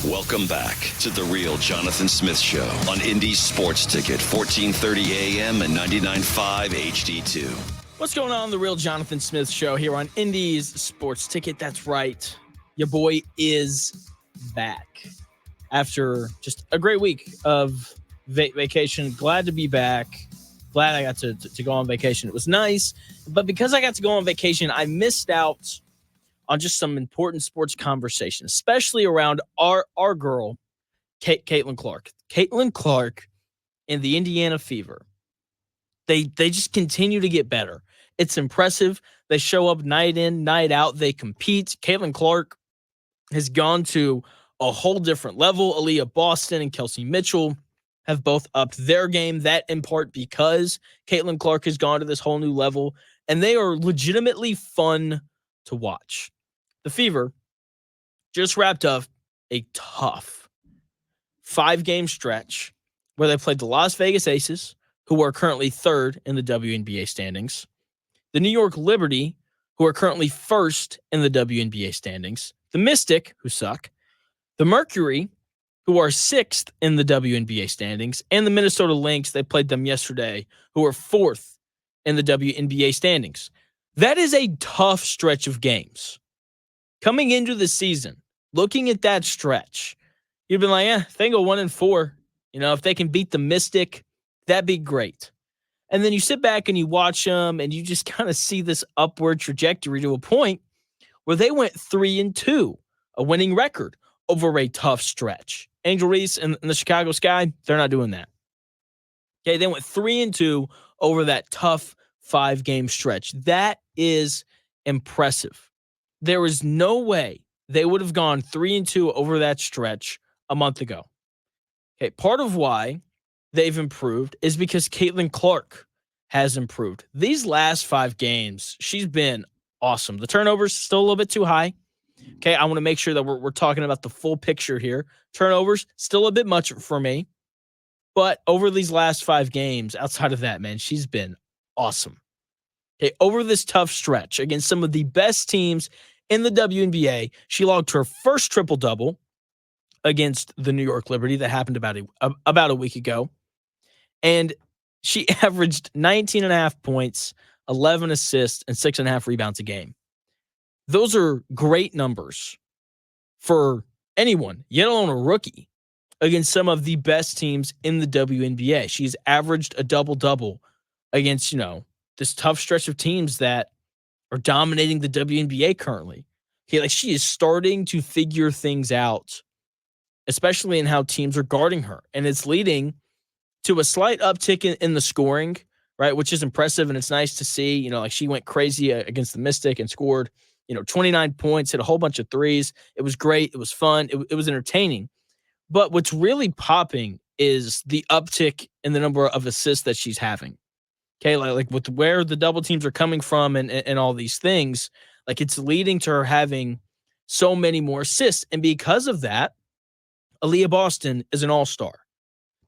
Welcome back to The Real Jonathan Smith Show on Indy's Sports Ticket, 1430 AM and 99.5 HD2. What's going on? The Real Jonathan Smith Show here on Indy's Sports Ticket. That's right. Your boy is back after just a great week of vacation. Glad to be back. Glad I got to go on vacation. It was nice. But because I got to go on vacation, I missed out on just some important sports conversation, especially around our girl, Caitlin Clark. Caitlin Clark and the Indiana Fever. They just continue to get better. It's impressive. They show up night in, night out. They compete. Caitlin Clark has gone to a whole different level. Aaliyah Boston and Kelsey Mitchell have both upped their game. That in part because Caitlin Clark has gone to this whole new level, and they are legitimately fun to watch. The Fever just wrapped up a tough 5-game stretch where they played the Las Vegas Aces, who are currently third in the WNBA standings, the New York Liberty, who are currently first in the WNBA standings, the Mystic, who suck, the Mercury, who are sixth in the WNBA standings, and the Minnesota Lynx, they played them yesterday, who are fourth in the WNBA standings. That is a tough stretch of games. Coming into the season, looking at that stretch, you've been like, if they go 1-4, if they can beat the Mystic, that'd be great. And then you sit back and you watch them, and you just kind of see this upward trajectory to a point where they went 3-2, a winning record over a tough stretch. Angel Reese and the Chicago Sky, they're not doing that. Okay, they went 3-2 over that tough 5-game stretch. That is impressive. There is no way they would have gone 3-2 over that stretch a month ago. Okay, part of why they've improved is because Caitlin Clark has improved. These last 5 games, she's been awesome. The turnovers still a little bit too high. Okay, I want to make sure that we're talking about the full picture here. Turnovers, still a bit much for me. But over these last 5 games, outside of that, man, she's been awesome. Okay, over this tough stretch against some of the best teams in the WNBA, she logged her first triple-double against the New York Liberty that happened about a week ago. And she averaged 19.5 points, 11 assists, and 6.5 rebounds a game. Those are great numbers for anyone, yet alone a rookie, against some of the best teams in the WNBA. She's averaged a double-double against, this tough stretch of teams that are dominating the WNBA currently. Okay, like she is starting to figure things out, especially in how teams are guarding her. And it's leading to a slight uptick in the scoring, right, which is impressive, and it's nice to see. She went crazy against the Mystic and scored, 29 points, hit a whole bunch of threes. It was great. It was fun. It was entertaining. But what's really popping is the uptick in the number of assists that she's having. Okay, like with where the double teams are coming from and all these things, like it's leading to her having so many more assists. And because of that, Aaliyah Boston is an all-star.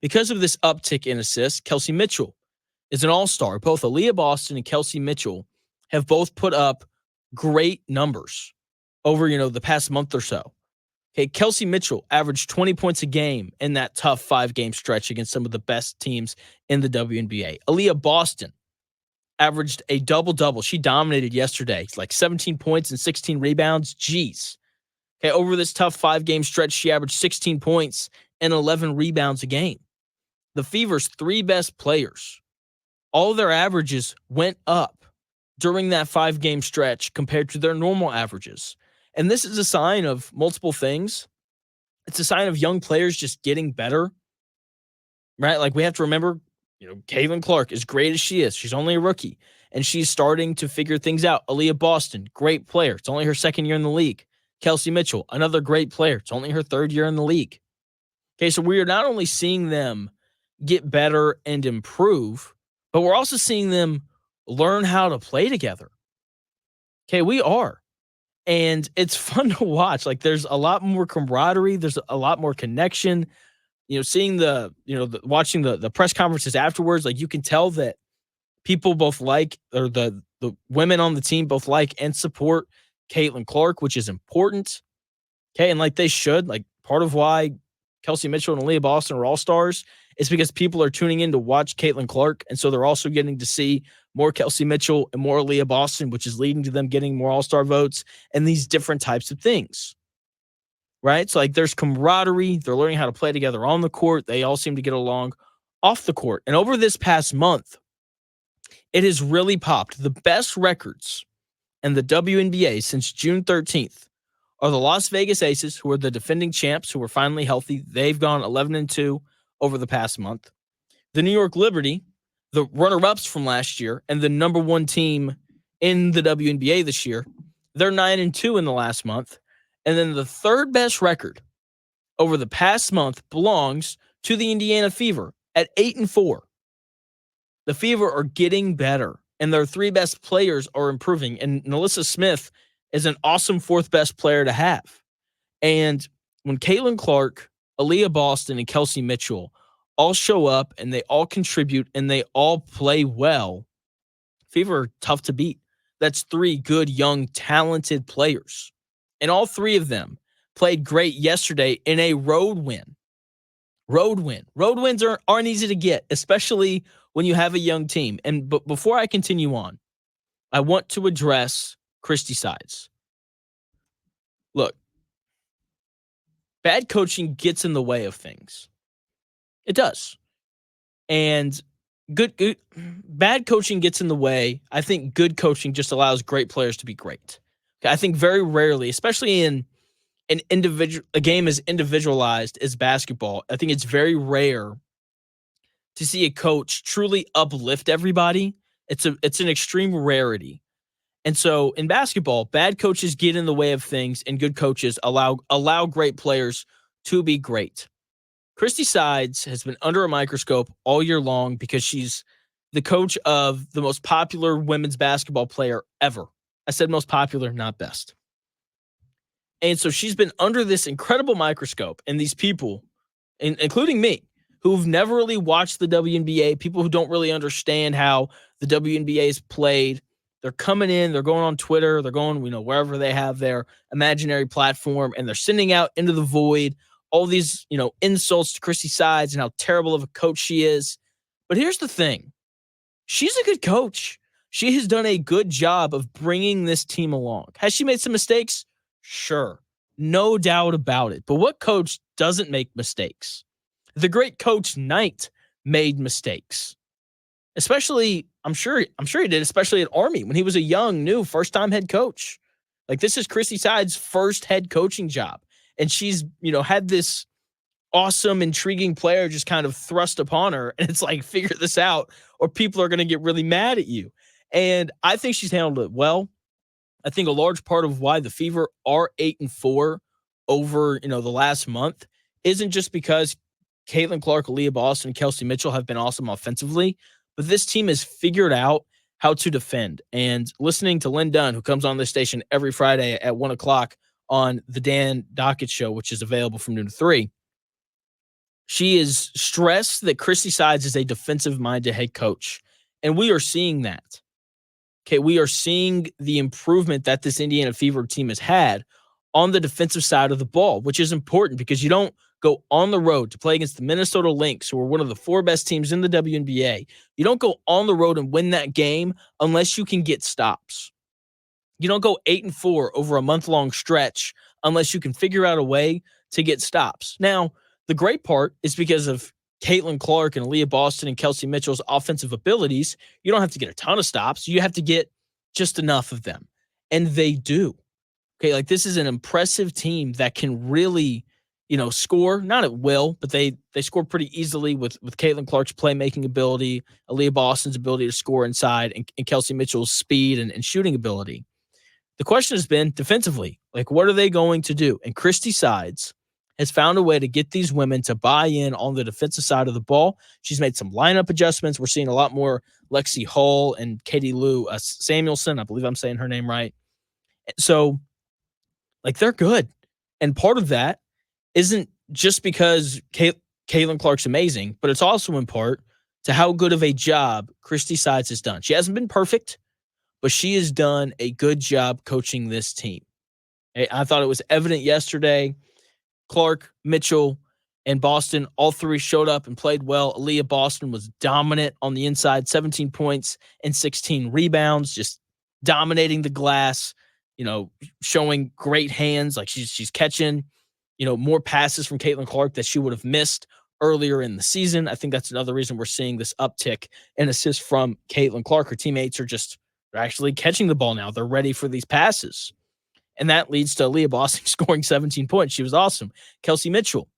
Because of this uptick in assists, Kelsey Mitchell is an all-star. Both Aaliyah Boston and Kelsey Mitchell have both put up great numbers over, the past month or so. Okay, Kelsey Mitchell averaged 20 points a game in that tough 5-game stretch against some of the best teams in the WNBA. Aaliyah Boston averaged a double-double. She dominated yesterday. It's like 17 points and 16 rebounds. Jeez. Okay, over this tough 5-game stretch, she averaged 16 points and 11 rebounds a game. The Fever's 3 best players, all of their averages went up during that 5-game stretch compared to their normal averages. And this is a sign of multiple things. It's a sign of young players just getting better, right? Like we have to remember, Caitlin Clark, as great as she is, she's only a rookie, and she's starting to figure things out. Aaliyah Boston, great player. It's only her 2nd year in the league. Kelsey Mitchell, another great player. It's only her 3rd year in the league. Okay, so we are not only seeing them get better and improve, but we're also seeing them learn how to play together. Okay, we are. And it's fun to watch. Like there's a lot more camaraderie. There's a lot more connection. Seeing watching the press conferences afterwards, like you can tell that people both like, or the women on the team both like and support Caitlin Clark, which is important. Okay. And like they should, like part of why Kelsey Mitchell and Aaliyah Boston are all-stars is because people are tuning in to watch Caitlin Clark, and so they're also getting to see more Kelsey Mitchell and more Aaliyah Boston, which is leading to them getting more all-star votes and these different types of things, right? So, like, there's camaraderie. They're learning how to play together on the court. They all seem to get along off the court. And over this past month, it has really popped. The best records in the WNBA since June 13th are the Las Vegas Aces, who are the defending champs, who are finally healthy. They've gone 11-2 over the past month. The New York Liberty, the runner-ups from last year, and the number one team in the WNBA this year, they're 9-2 in the last month. And then the third best record over the past month belongs to the Indiana Fever at 8-4. The Fever are getting better, and their three best players are improving. And Nalissa Smith is an awesome fourth best player to have. And when Caitlin Clark, Aaliyah Boston, and Kelsey Mitchell all show up and they all contribute and they all play well, Fever are tough to beat. That's three good, young, talented players. And all three of them played great yesterday in a road win. Road win. Road wins aren't easy to get, especially when you have a young team. And before I continue on, I want to address Christie Sides. Look, bad coaching gets in the way of things. It does. And bad coaching gets in the way. I think good coaching just allows great players to be great. I think very rarely, especially in a game as individualized as basketball, I think it's very rare to see a coach truly uplift everybody. It's an extreme rarity. And so in basketball, bad coaches get in the way of things and good coaches allow great players to be great. Christie Sides has been under a microscope all year long because she's the coach of the most popular women's basketball player ever. I said most popular, not best. And so she's been under this incredible microscope, and these people, including me, who've never really watched the WNBA, people who don't really understand how the WNBA is played, they're coming in, they're going on Twitter, they're going, wherever they have their imaginary platform, and they're sending out into the void all these, insults to Christie Sides and how terrible of a coach she is. But here's the thing. She's a good coach. She has done a good job of bringing this team along. Has she made some mistakes? Sure. No doubt about it. But what coach doesn't make mistakes? The great Coach Knight made mistakes. Especially, I'm sure he did, especially at Army when he was a young, new, first-time head coach. Like, this is Christie Sides' first head coaching job. And she's, had this awesome, intriguing player just kind of thrust upon her. And it's like, figure this out or people are going to get really mad at you. And I think she's handled it well. I think a large part of why the Fever are 8-4 over, the last month isn't just because Caitlin Clark, Aaliyah Boston, and Kelsey Mitchell have been awesome offensively, but this team has figured out how to defend. And listening to Lynn Dunn, who comes on this station every Friday at 1 o'clock on the Dan Dockett Show, which is available from noon to 3, she is stressed that Christie Sides is a defensive-minded head coach. And we are seeing that. Okay, we are seeing the improvement that this Indiana Fever team has had on the defensive side of the ball, which is important because you don't go on the road to play against the Minnesota Lynx, who are one of the four best teams in the WNBA. You don't go on the road and win that game unless you can get stops. You don't go 8-4 over a month-long stretch unless you can figure out a way to get stops. Now, the great part is because of Caitlin Clark and Aaliyah Boston and Kelsey Mitchell's offensive abilities, you don't have to get a ton of stops. You have to get just enough of them. And they do. Okay, like, this is an impressive team that can really, score, not at will, but they score pretty easily with Caitlin Clark's playmaking ability, Aaliyah Boston's ability to score inside, and Kelsey Mitchell's speed and shooting ability. The question has been defensively, like, what are they going to do? And Christie Sides has found a way to get these women to buy in on the defensive side of the ball. She's made some lineup adjustments. We're seeing a lot more Lexi Hull and Katie Lou Samuelson. I believe I'm saying her name right. So, like, they're good. And part of that isn't just because Caitlin Clark's amazing, but it's also in part to how good of a job Christie Sides has done. She hasn't been perfect, but she has done a good job coaching this team. I thought it was evident yesterday. Clark, Mitchell, and Boston, all three showed up and played well. Aaliyah Boston was dominant on the inside, 17 points and 16 rebounds, just dominating the glass, showing great hands. Like she's catching, more passes from Caitlin Clark that she would have missed earlier in the season. I think that's another reason we're seeing this uptick in assists from Caitlin Clark. Her teammates they're actually catching the ball now. They're ready for these passes. And that leads to Aaliyah Boston scoring 17 points. She was awesome. Kelsey Mitchell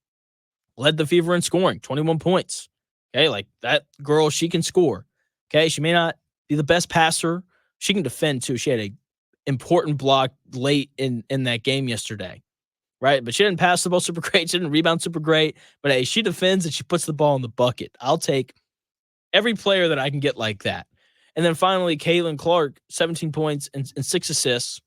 led the Fever in scoring, 21 points. Okay, like that girl, she can score. Okay, she may not be the best passer. She can defend too. She had a important block late in that game yesterday, right? But she didn't pass the ball super great. She didn't rebound super great. But hey, she defends and she puts the ball in the bucket. I'll take every player that I can get like that. And then finally, Caitlin Clark, 17 points and 6 assists.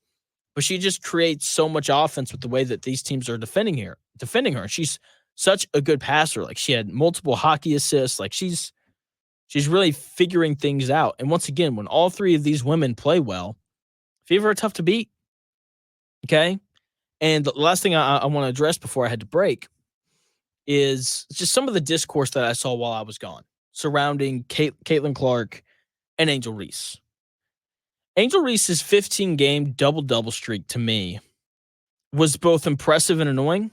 But she just creates so much offense with the way that these teams are defending her. She's such a good passer. Like she had multiple hockey assists. Like she's really figuring things out. And once again, when all three of these women play well, Fever are tough to beat. Okay. And the last thing I want to address before I had to break is just some of the discourse that I saw while I was gone surrounding Caitlin Clark and Angel Reese. Angel Reese's 15-game double-double streak to me was both impressive and annoying.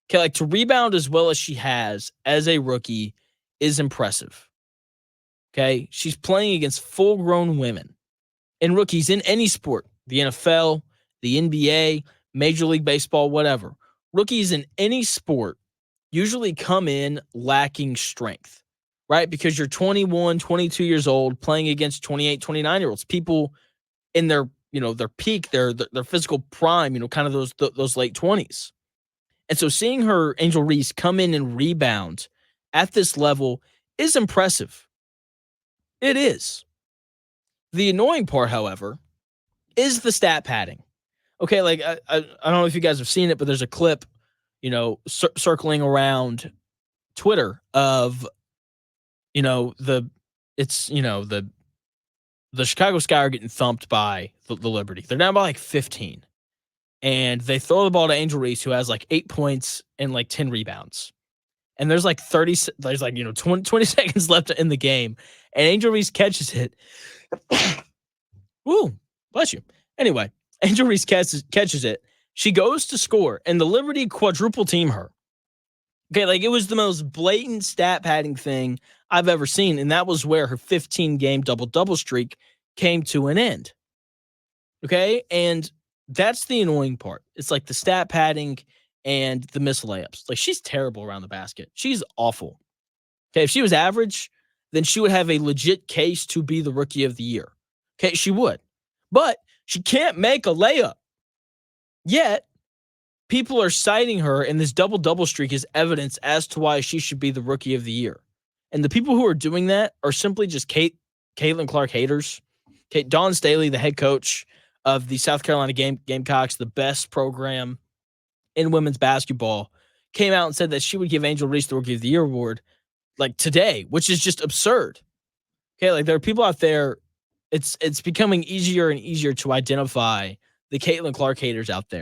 Okay, like to rebound as well as she has as a rookie is impressive. Okay, she's playing against full-grown women and rookies in any sport, the NFL, the NBA, Major League Baseball, whatever. Rookies in any sport usually come in lacking strength, right? Because you're 21, 22 years old playing against 28, 29-year-olds, people in their peak, their physical prime, kind of those late 20s. And so seeing her, Angel Reese, come in and rebound at this level is impressive. It is. The annoying part, however, is the stat padding. Okay, like I don't know if you guys have seen it, but there's a clip, circling around Twitter of, the Chicago Sky are getting thumped by the Liberty. They're down by like 15. And they throw the ball to Angel Reese, who has like 8 points and like 10 rebounds. And there's like 20 seconds left in the game. And Angel Reese catches it. Ooh, bless you. Anyway, Angel Reese catches it. She goes to score, and the Liberty quadruple team her. Okay, like it was the most blatant stat padding thing I've ever seen, and that was where her 15-game double-double streak came to an end. Okay, and that's the annoying part. It's like the stat padding and the missed layups. Like she's terrible around the basket. She's awful. Okay, if she was average, then she would have a legit case to be the rookie of the year. Okay, she would. But she can't make a layup. Yet, people are citing her, and this double-double streak is evidence as to why she should be the rookie of the year. And the people who are doing that are simply just Caitlin Clark haters. Okay, Dawn Staley, the head coach of the South Carolina Gamecocks, the best program in women's basketball, came out and said that she would give Angel Reese the Rookie of the Year award like today, which is just absurd. Okay, like there are people out there, it's becoming easier and easier to identify the Caitlin Clark haters out there.